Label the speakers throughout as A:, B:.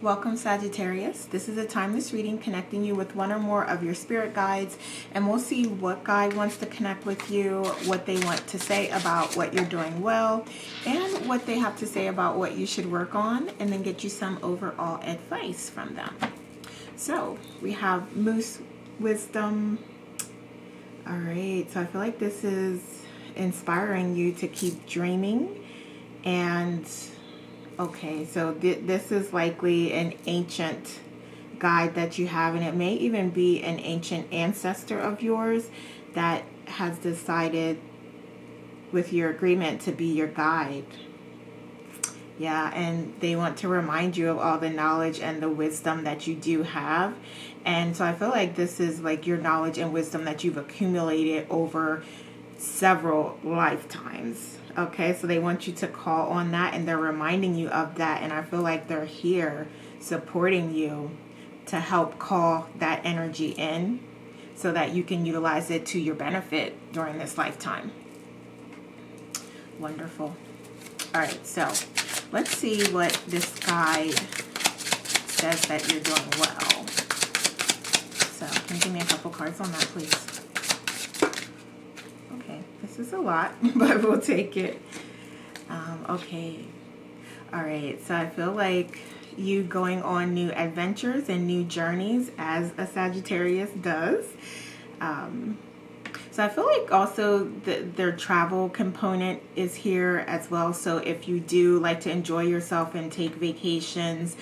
A: Welcome, Sagittarius. This is a timeless reading connecting you with one or more of your spirit guides, and we'll see what guide wants to connect with you, what they want to say about what you're doing well, and what they have to say about what you should work on, and then get you some overall advice from them. So we have Moose Wisdom. All right, so I feel like this is inspiring you to keep dreaming. And okay, so this is likely an ancient guide that you have, and it may even be an ancient ancestor of yours that has decided with your agreement to be your guide. Yeah, and they want to remind you of all the knowledge and the wisdom that you do have. And so I feel like this is like your knowledge and wisdom that you've accumulated over several lifetimes. Okay, so they want you to call on that, and they're reminding you of that. And I feel like they're here supporting you to help call that energy in so that you can utilize it to your benefit during this lifetime. Wonderful. All right, so let's see what this guide says that you're doing well. So can you give me a couple cards on that, please? This is a lot, but we'll take it. Okay. All right. So I feel like you going on new adventures and new journeys as a Sagittarius does. So I feel like also their travel component is here as well. So if you do like to enjoy yourself and take vacations,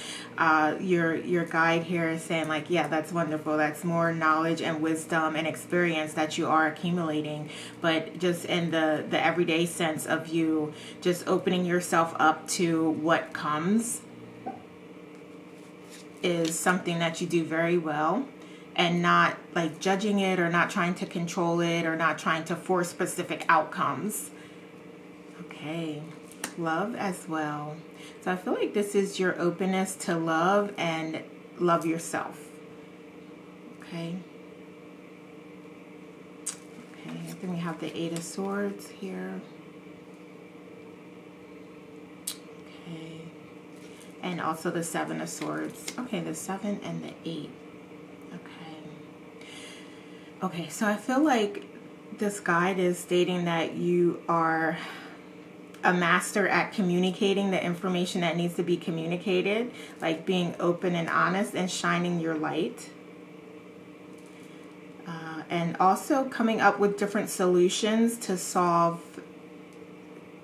A: your guide here is saying like, yeah, that's wonderful. That's more knowledge and wisdom and experience that you are accumulating. But just in the everyday sense of you just opening yourself up to what comes is something that you do very well. And not like judging it or not trying to control it or not trying to force specific outcomes. Okay, love as well. So I feel like this is your openness to love and love yourself. Okay. Okay, then we have the Eight of Swords here. Okay. And also the Seven of Swords. Okay, the 7 and the 8. Okay, so I feel like this guide is stating that you are a master at communicating the information that needs to be communicated, like being open and honest and shining your light. And also coming up with different solutions to solve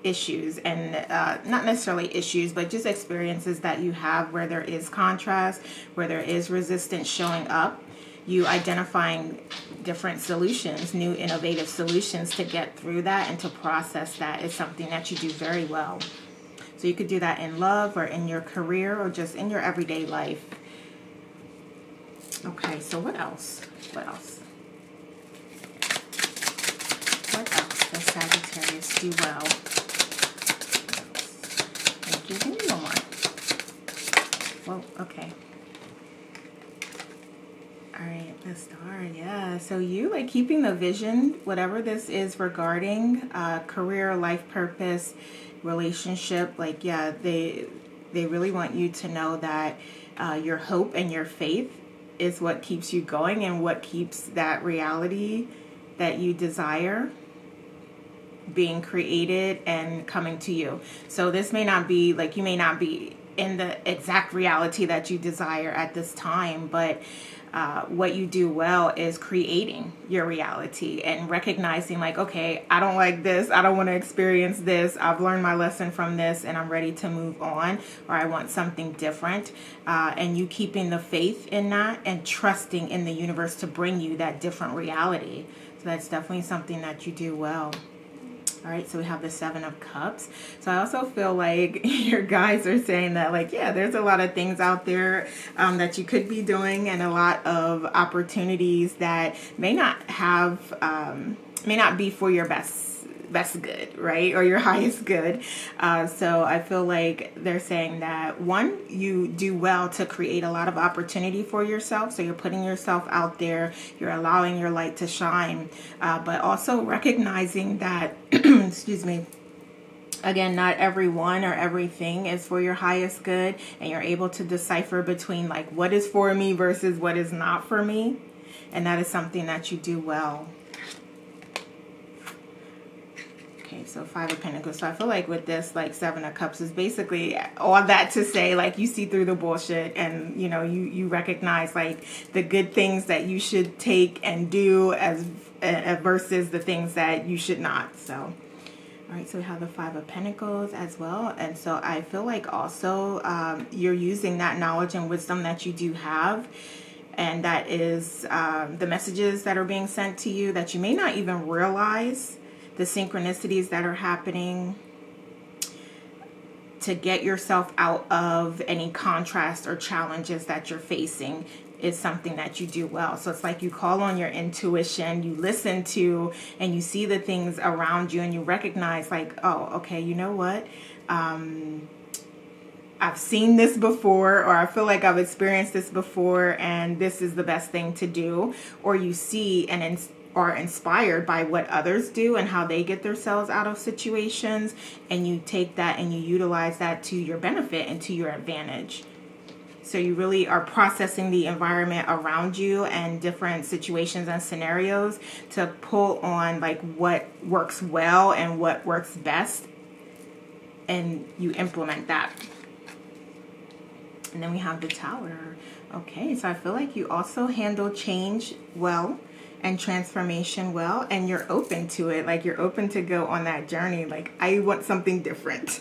A: issues, and not necessarily issues, but just experiences that you have where there is contrast, where there is resistance showing up. You identifying different solutions, new innovative solutions to get through that and to process that is something that you do very well. So you could do that in love or in your career or just in your everyday life. Okay, so what else? What else? What else does Sagittarius do well? Thank you. Give me one more. Whoa, okay. All right, the Star, yeah. So you like keeping the vision, whatever this is regarding career, life purpose, relationship. Like, yeah, they really want you to know that your hope and your faith is what keeps you going and what keeps that reality that you desire being created and coming to you. So this may not be like, you may not be in the exact reality that you desire at this time, but what you do well is creating your reality and recognizing like, okay, I don't like this. I don't want to experience this. I've learned my lesson from this and I'm ready to move on, or I want something different. And you keeping the faith in that and trusting in the universe to bring you that different reality. So that's definitely something that you do well. All right, so we have the Seven of Cups. So I also feel like your guides are saying that, like, yeah, there's a lot of things out there that you could be doing, and a lot of opportunities that may not be for your best good, right? Or your highest good. So I feel like they're saying that, one, you do well to create a lot of opportunity for yourself. So you're putting yourself out there, you're allowing your light to shine, but also recognizing that, excuse me, Again, not everyone or everything is for your highest good, and you're able to decipher between like what is for me versus what is not for me. And that is something that you do well. Okay, so Five of Pentacles. So I feel like with this, like Seven of Cups is basically all that to say, like, you see through the bullshit, and you know, you recognize like the good things that you should take and do as versus the things that you should not. So all right, so we have the Five of Pentacles as well. And so I feel like also you're using that knowledge and wisdom that you do have. And that is the messages that are being sent to you that you may not even realize, the synchronicities that are happening to get yourself out of any contrast or challenges that you're facing is something that you do well. So it's like you call on your intuition, you listen to, and you see the things around you, and you recognize like, oh, okay, you know what? I've seen this before, or I feel like I've experienced this before, and this is the best thing to do. Or you see and are inspired by what others do and how they get themselves out of situations, and you take that and you utilize that to your benefit and to your advantage. So you really are processing the environment around you and different situations and scenarios to pull on like what works well and what works best, and you implement that. And then we have the Tower. Okay, so I feel like you also handle change well and transformation well, and you're open to it. Like you're open to go on that journey. Like, I want something different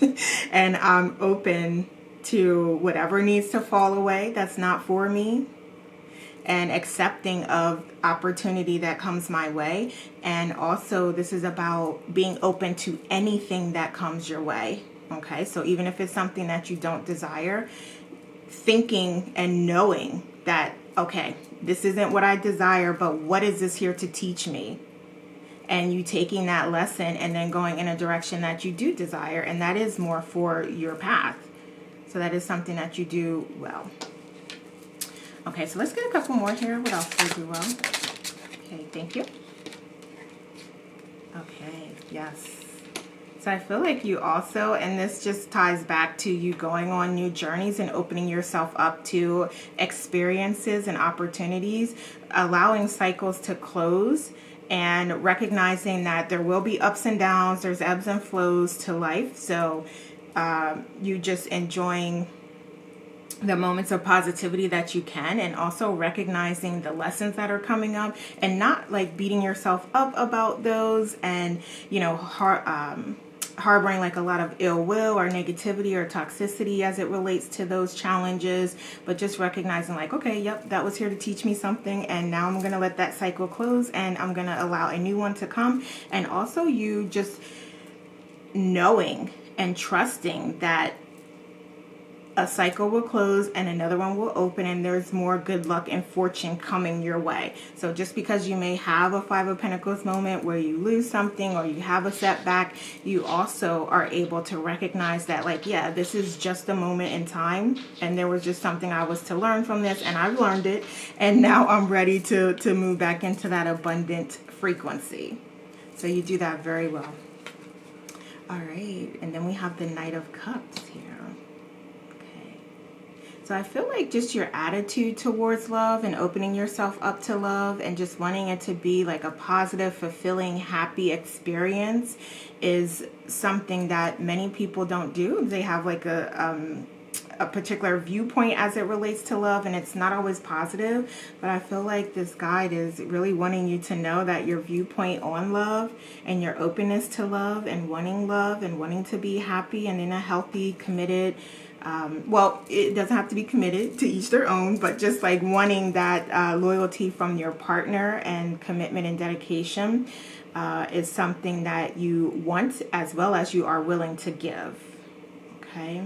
A: and I'm open to whatever needs to fall away that's not for me, and accepting of opportunity that comes my way. And also this is about being open to anything that comes your way. Okay, so even if it's something that you don't desire, thinking and knowing that, okay, this isn't what I desire, but what is this here to teach me? And you taking that lesson and then going in a direction that you do desire, and that is more for your path. So that is something that you do well. Okay, so let's get a couple more here. What else do you do well? Okay, thank you. Okay, yes. So I feel like you also, and this just ties back to you going on new journeys and opening yourself up to experiences and opportunities, allowing cycles to close, and recognizing that there will be ups and downs, there's ebbs and flows to life. So you just enjoying the moments of positivity that you can, and also recognizing the lessons that are coming up, and not like beating yourself up about those, and you know, harboring like a lot of ill will or negativity or toxicity as it relates to those challenges, but just recognizing like, okay, yep, that was here to teach me something, and now I'm gonna let that cycle close, and I'm gonna allow a new one to come. And also you just knowing and trusting that a cycle will close and another one will open, and there's more good luck and fortune coming your way. So just because you may have a Five of Pentacles moment where you lose something or you have a setback, you also are able to recognize that like, yeah, this is just a moment in time, and there was just something I was to learn from this, and I've learned it, and now I'm ready to move back into that abundant frequency. So you do that very well. All right, and then we have the Knight of Cups here. So I feel like just your attitude towards love and opening yourself up to love and just wanting it to be like a positive, fulfilling, happy experience is something that many people don't do. They have like a particular viewpoint as it relates to love, and it's not always positive. But I feel like this guide is really wanting you to know that your viewpoint on love and your openness to love and wanting to be happy and in a healthy, committed, well, it doesn't have to be committed, to each their own, but just like wanting that loyalty from your partner and commitment and dedication is something that you want, as well as you are willing to give. Okay,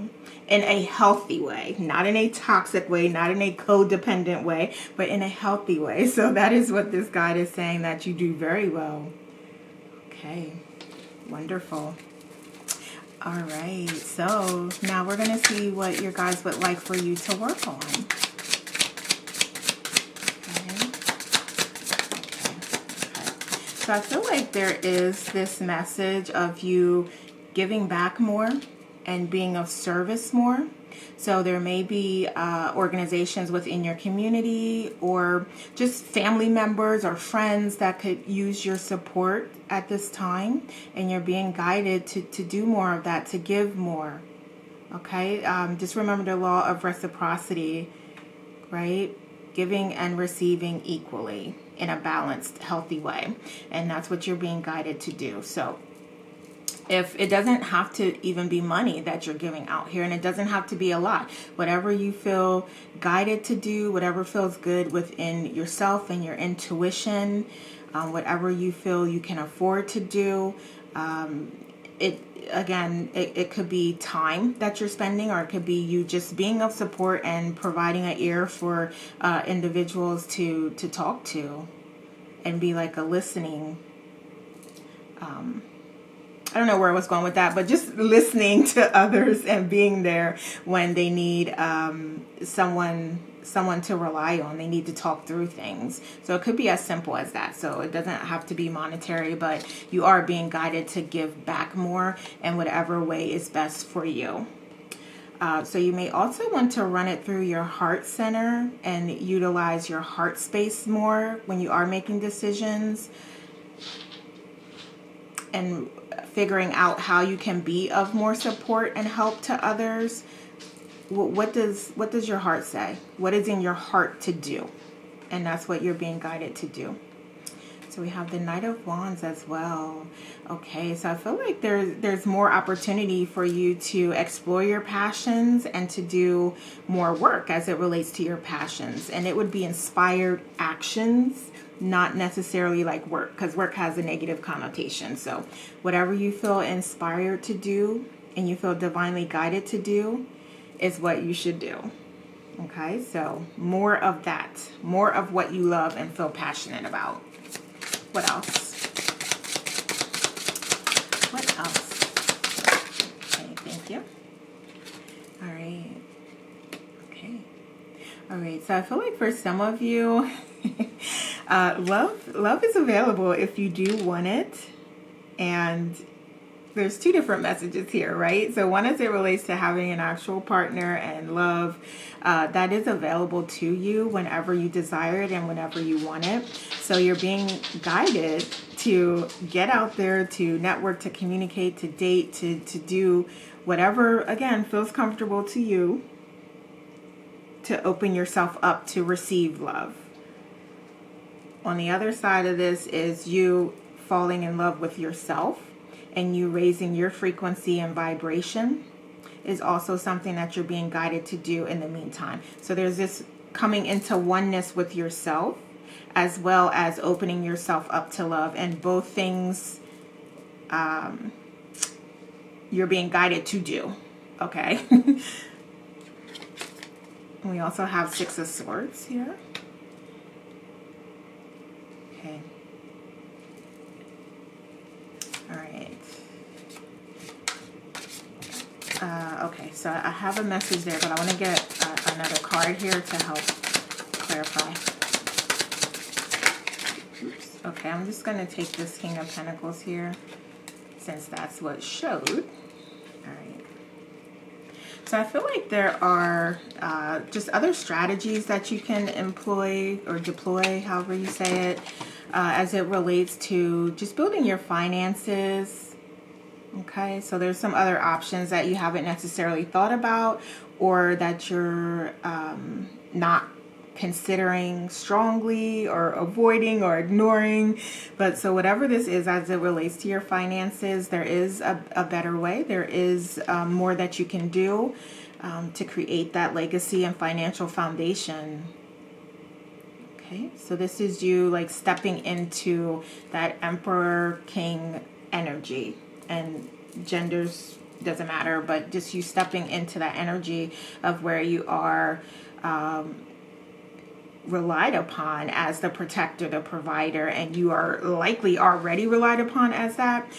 A: in a healthy way, not in a toxic way, not in a codependent way, but in a healthy way. So that is what this guide is saying that you do very well. Okay, wonderful. All right, so now we're going to see what your guides would like for you to work on. Okay. So I feel like there is this message of you giving back more and being of service more. So there may be organizations within your community or just family members or friends that could use your support at this time, and you're being guided to do more of that, to give more. Okay, just remember the law of reciprocity, right? Giving and receiving equally in a balanced, healthy way. And that's what you're being guided to do. So if it doesn't have to even be money that you're giving out here, and it doesn't have to be a lot, whatever you feel guided to do, whatever feels good within yourself and your intuition, whatever you feel you can afford to do. It could be time that you're spending, or it could be you just being of support and providing an ear for individuals to talk to and be like a listening. I don't know where I was going with that, but just listening to others and being there when they need someone to rely on. They need to talk through things. So it could be as simple as that. So it doesn't have to be monetary, but you are being guided to give back more in whatever way is best for you. So you may also want to run it through your heart center and utilize your heart space more when you are making decisions, and figuring out how you can be of more support and help to others. What does your heart say? What is in your heart to do? And that's what you're being guided to do. So we have the Knight of Wands as well. Okay, so I feel like there's more opportunity for you to explore your passions and to do more work as it relates to your passions. And it would be inspired actions, not necessarily like work, because work has a negative connotation. So whatever you feel inspired to do and you feel divinely guided to do is what you should do. Okay, so more of that, more of what you love and feel passionate about. What else? What else? Okay, thank you. All right. Okay. All right, so I feel like for some of you, love is available if you do want it. And there's two different messages here, right? So one as it relates to having an actual partner and love that is available to you whenever you desire it and whenever you want it. So you're being guided to get out there, to network, to communicate, to date, to do whatever, again, feels comfortable to you, to open yourself up to receive love. On the other side of this is you falling in love with yourself and you raising your frequency and vibration is also something that you're being guided to do in the meantime. So there's this coming into oneness with yourself as well as opening yourself up to love, and both things you're being guided to do. Okay. We also have Six of Swords here. Okay. All right. Okay, so I have a message there, but I want to get another card here to help clarify. Oops. Okay, I'm just going to take this King of Pentacles here, since that's what showed. All right. So I feel like there are just other strategies that you can employ or deploy, however you say it, as it relates to just building your finances. Okay, so there's some other options that you haven't necessarily thought about, or that you're not considering strongly or avoiding or ignoring. But so whatever this is as it relates to your finances, there is a better way. There is more that you can do to create that legacy and financial foundation. Okay, so this is you like stepping into that Emperor King energy, and genders doesn't matter, but just you stepping into that energy of where you are relied upon as the protector, the provider, and you are likely already relied upon as that.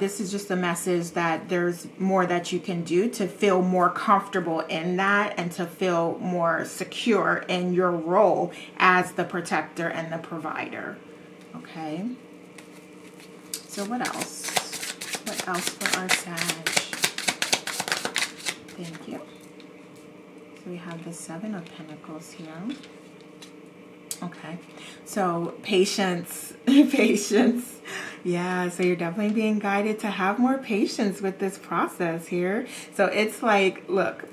A: This is just a message that there's more that you can do to feel more comfortable in that and to feel more secure in your role as the protector and the provider. Okay. So what else? What else for our Sag? Thank you. So we have the Seven of Pentacles here. Okay, so patience, patience. Yeah, so you're definitely being guided to have more patience with this process here. So it's like, look,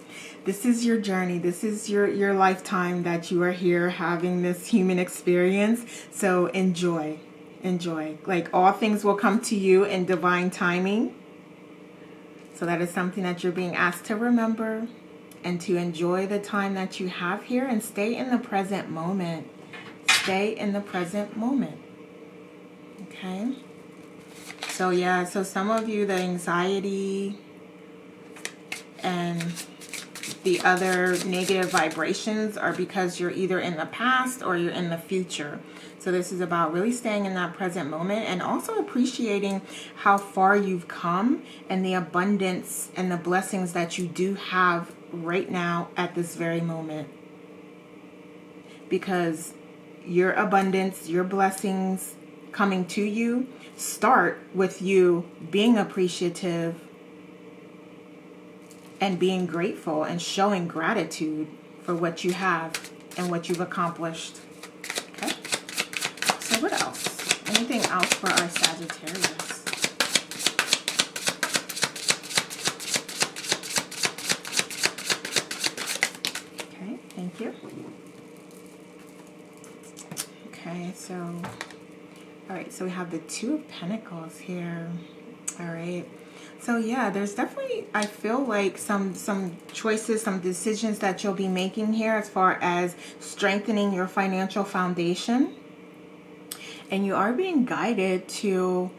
A: this is your journey. This is your lifetime that you are here having this human experience. So enjoy, enjoy. Like all things will come to you in divine timing. So that is something that you're being asked to remember and to enjoy the time that you have here and stay in the present moment. Stay in the present moment. Okay. So yeah, so some of you, the anxiety and the other negative vibrations are because you're either in the past or you're in the future. So this is about really staying in that present moment and also appreciating how far you've come and the abundance and the blessings that you do have right now at this very moment. Because your abundance, your blessings coming to you start with you being appreciative and being grateful and showing gratitude for what you have and what you've accomplished. Okay? So what else? Anything else for our Sagittarius? Okay, thank you. Okay, so, all right, so we have the Two of Pentacles here. All right. So yeah, there's definitely, I feel like some choices, some decisions that you'll be making here as far as strengthening your financial foundation. And you are being guided to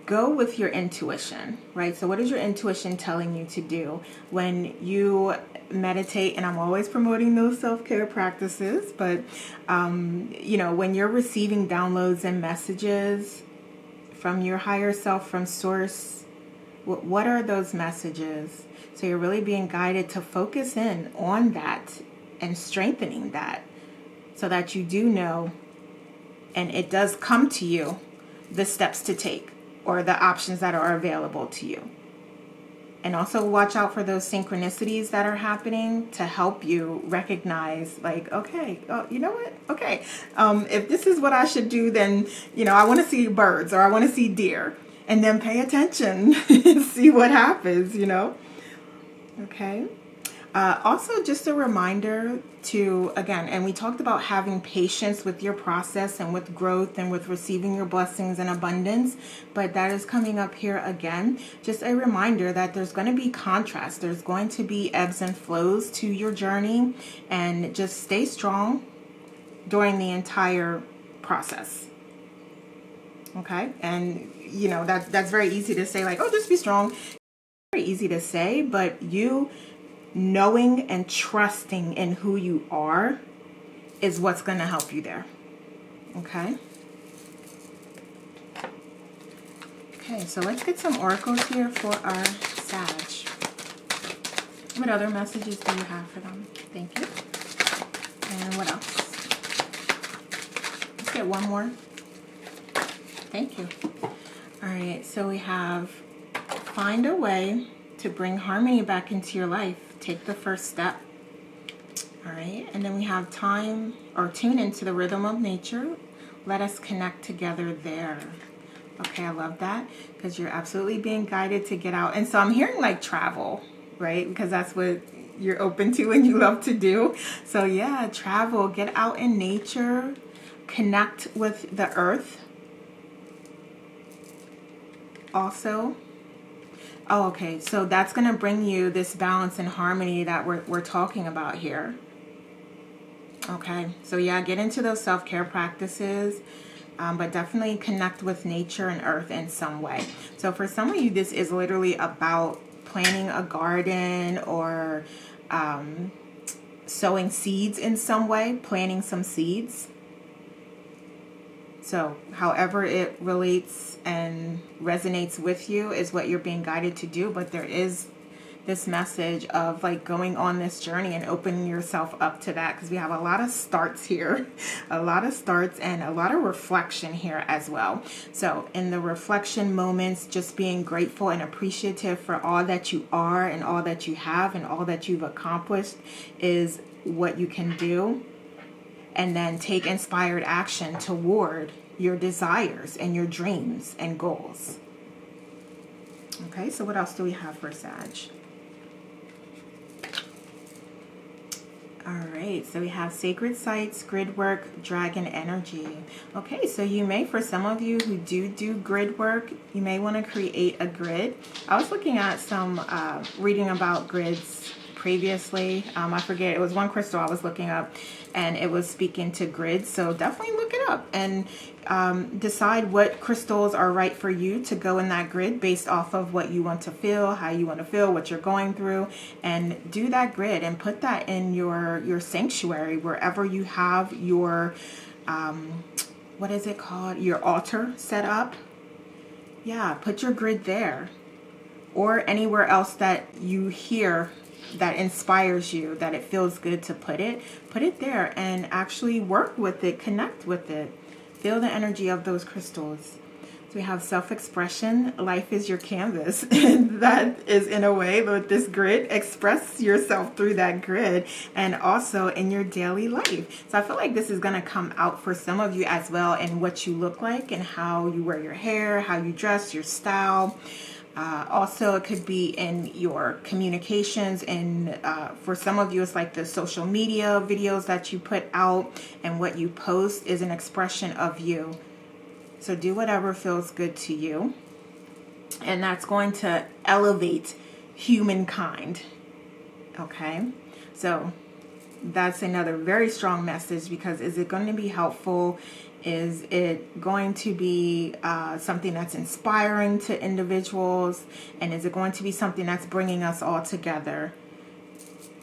A: go with your intuition, right? So what is your intuition telling you to do when you meditate? And I'm always promoting those self-care practices, but you know, when you're receiving downloads and messages from your higher self, from source, what are those messages? So you're really being guided to focus in on that and strengthening that so that you do know and it does come to you the steps to take or the options that are available to you. And also watch out for those synchronicities that are happening to help you recognize, like, okay, oh, you know what? Okay, if this is what I should do, then, you know, I want to see birds or I want to see deer. And then pay attention and see what happens, you know? Okay. Also, just a reminder to, again, and we talked about having patience with your process and with growth and with receiving your blessings and abundance, but that is coming up here again. Just a reminder that there's going to be contrast. There's going to be ebbs and flows to your journey, and just stay strong during the entire process. Okay? And, you know, that's very easy to say, like, oh, just be strong. Very easy to say, but you knowing and trusting in who you are is what's going to help you there. Okay? Okay, so let's get some oracles here for our Sag. What other messages do you have for them? Thank you. And what else? Let's get one more. Thank you. All right, so we have find a way to bring harmony back into your life. Take the first step. All right, and then we have time or tune into the rhythm of nature. Let us connect together there. Okay, I love that because you're absolutely being guided to get out. And so I'm hearing like travel, right? Because that's what you're open to and you love to do. So yeah, travel, get out in nature, connect with the earth. Also, oh, okay, so that's going to bring you this balance and harmony that we're talking about here. Okay, so yeah, get into those self-care practices, but definitely connect with nature and earth in some way. So for some of you, this is literally about planting a garden or sowing seeds in some way, planting some seeds. So however it relates and resonates with you is what you're being guided to do. But there is this message of like going on this journey and opening yourself up to that, because we have a lot of starts here, a lot of starts and a lot of reflection here as well. So in the reflection moments, just being grateful and appreciative for all that you are and all that you have and all that you've accomplished is what you can do. And then take inspired action toward your desires and your dreams and goals. Okay, so what else do we have for Sag? All right, so we have sacred sites, grid work, dragon energy. Okay, so you may, for some of you who do grid work, you may want to create a grid. I was looking at some reading about grids previously. I forget, it was one crystal I was looking up and it was speaking to grids. So definitely look it up and decide what crystals are right for you to go in that grid based off of what you want to feel, how you want to feel, what you're going through, and do that grid and put that in your sanctuary, wherever you have your, what is it called? Your altar set up. Yeah, put your grid there, or anywhere else that you hear that inspires you, that it feels good to put it there and actually work with it, connect with it. Feel the energy of those crystals. So we have self-expression. Life is your canvas. And that is, in a way, with this grid, express yourself through that grid and also in your daily life. So I feel like this is going to come out for some of you as well in what you look like and how you wear your hair, how you dress, your style. Also, it could be in your communications, and for some of you, it's like the social media videos that you put out, and what you post is an expression of you. So do whatever feels good to you, and that's going to elevate humankind. Okay, so that's another very strong message, because is it going to be helpful? Is it going to be something that's inspiring to individuals? And is it going to be something that's bringing us all together?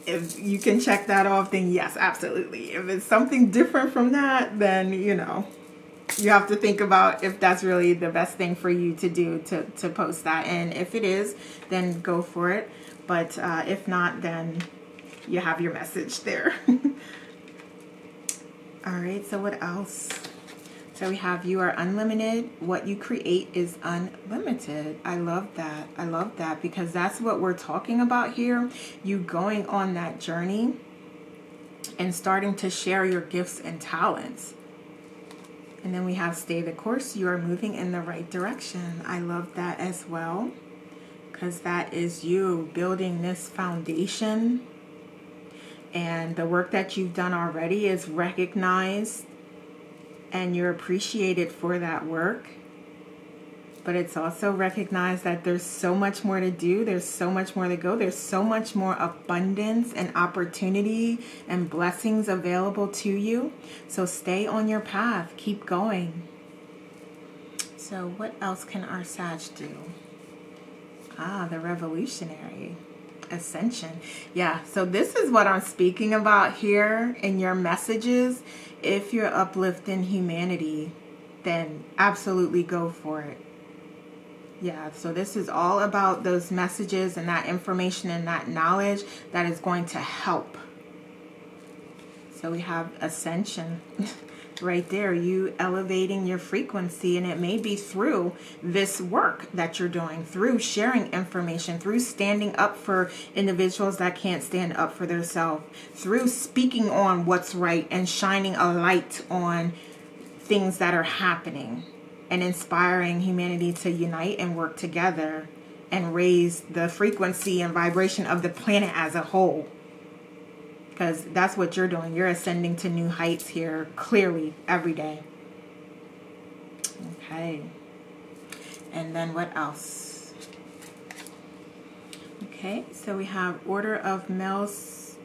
A: If you can check that off, then yes, absolutely. If it's something different from that, then, you know, you have to think about if that's really the best thing for you to do to post that. And if it is, then go for it. But if not, then you have your message there. All right, so what else? So we have, you are unlimited. What you create is unlimited. I love that. I love that, because that's what we're talking about here. You going on that journey and starting to share your gifts and talents. And then we have stay the course. You are moving in the right direction. I love that as well, because that is you building this foundation. And the work that you've done already is recognized, and you're appreciated for that work. But it's also recognized that there's so much more to do. There's so much more to go. There's so much more abundance and opportunity and blessings available to you. So stay on your path. Keep going. So what else can our Sag do? The revolutionary. Ascension. Yeah, so this is what I'm speaking about here in your messages. If you're uplifting humanity, then absolutely go for it. Yeah, so this is all about those messages and that information and that knowledge that is going to help. So we have ascension right there, you elevating your frequency, and it may be through this work that you're doing, through sharing information, through standing up for individuals that can't stand up for themselves, through speaking on what's right and shining a light on things that are happening and inspiring humanity to unite and work together and raise the frequency and vibration of the planet as a whole. Because that's what you're doing. You're ascending to new heights here clearly every day. Okay. And then what else? Okay, so we have Order of Melchizedek.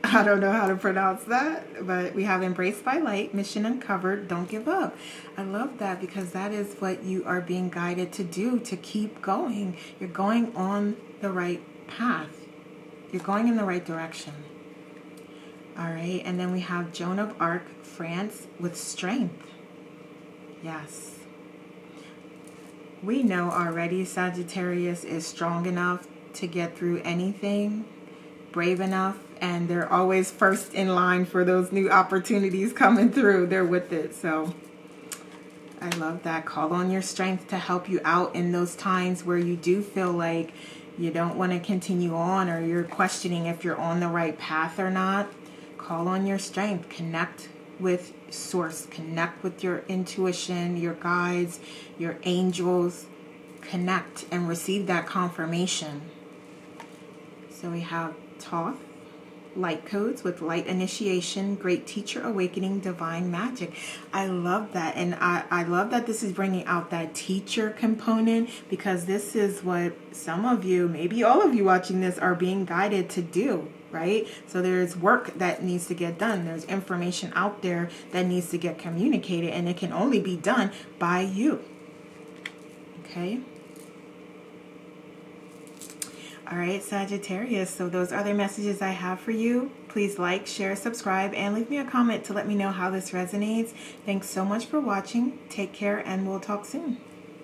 A: I don't know how to pronounce that, but we have Embraced by Light, Mission Uncovered, Don't Give Up. I love that, because that is what you are being guided to do, to keep going. You're going on the right path. You're going in the right direction. All right, and then we have Joan of Arc, France, with strength. Yes. We know already Sagittarius is strong enough to get through anything, brave enough, and they're always first in line for those new opportunities coming through. They're with it. So I love that. Call on your strength to help you out in those times where you do feel like you don't want to continue on, or you're questioning if you're on the right path or not. Call on your strength. Connect with source. Connect with your intuition, your guides, your angels. Connect and receive that confirmation. So we have Thoth, light codes with light initiation, great teacher awakening, divine magic. I love that. And I love that this is bringing out that teacher component, because this is what some of you, maybe all of you watching this, are being guided to do, right? So there's work that needs to get done. There's information out there that needs to get communicated, and it can only be done by you. Okay? All right, Sagittarius, so those are the messages I have for you. Please like, share, subscribe, and leave me a comment to let me know how this resonates. Thanks so much for watching. Take care, and we'll talk soon.